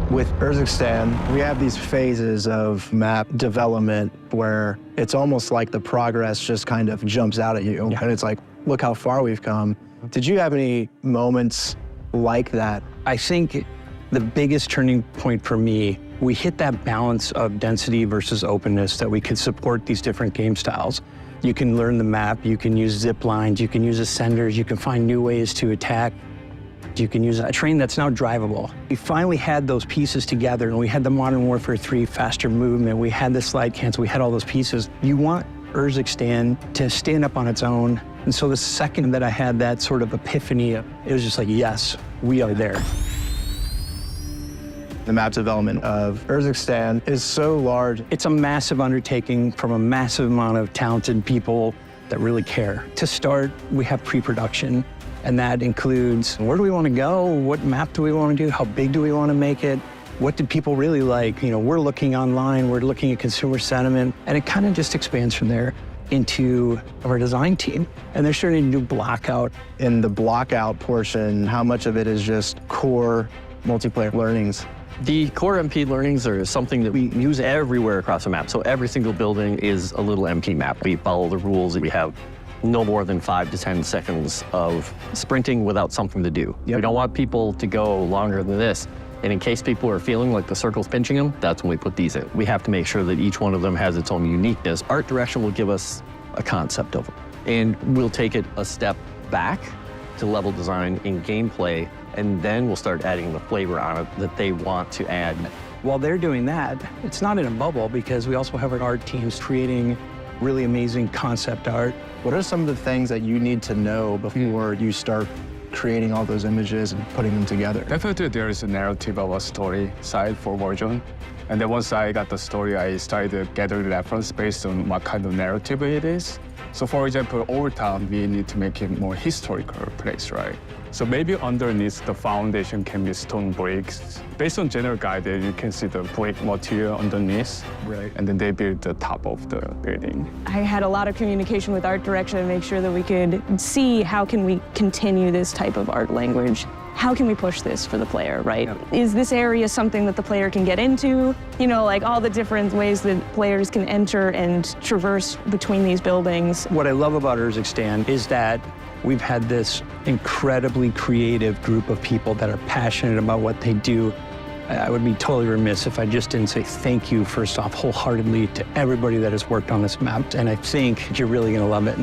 With Urzikstan, we have these phases of map development where it's almost like the progress just kind of jumps out at you. Yeah. And it's like, look how far we've come. Did you have any moments like that? I think the biggest turning point for me, we hit that balance of density versus openness that we could support these different game styles. You can learn the map, you can use zip lines, you can use ascenders, you can find new ways to attack. You can use a train that's now drivable. We finally had those pieces together, and we had the Modern Warfare 3 faster movement, we had the slide cancel, we had all those pieces. You want Urzikstan to stand up on its own. And so the second that I had that sort of epiphany, it was just like, yes, we are there. The map development of Urzikstan is so large. It's a massive undertaking from a massive amount of talented people that really care. To start, we have pre-production, and that includes where do we want to go? What map do we want to do? How big do we want to make it? What did people really like? You know, we're looking online, we're looking at consumer sentiment, and it kind of just expands from there into our design team. And they're starting to do blockout. In the blockout portion, how much of it is just core multiplayer learnings? The core MP learnings are something that we use everywhere across the map. So every single building is a little MP map. We follow the rules. We have no more than 5 to 10 seconds of sprinting without something to do. Yep. We don't want people to go longer than this. And in case people are feeling like the circle's pinching them, that's when we put these in. We have to make sure that each one of them has its own uniqueness. Art direction will give us a concept of it. And we'll take it a step back to level design in gameplay, and then we'll start adding the flavor on it that they want to add. While they're doing that, it's not in a bubble because we also have our art teams creating really amazing concept art. What are some of the things that you need to know before you start creating all those images and putting them together? Definitely there is a narrative of a story side for Warzone. And then once I got the story, I started gathering reference based on what kind of narrative it is. So for example, over time, we need to make it more historical place, right? So maybe underneath the foundation can be stone bricks. Based on general guidance, you can see the brick material underneath. Right. And then they build the top of the building. I had a lot of communication with art direction to make sure that we could see how can we continue this type of art language. How can we push this for the player, right? Yeah. Is this area something that the player can get into? You know, like all the different ways that players can enter and traverse between these buildings. What I love about Urzikstan is that we've had this incredibly creative group of people that are passionate about what they do. I would be totally remiss if I just didn't say thank you, first off, wholeheartedly to everybody that has worked on this map. And I think you're really gonna love it.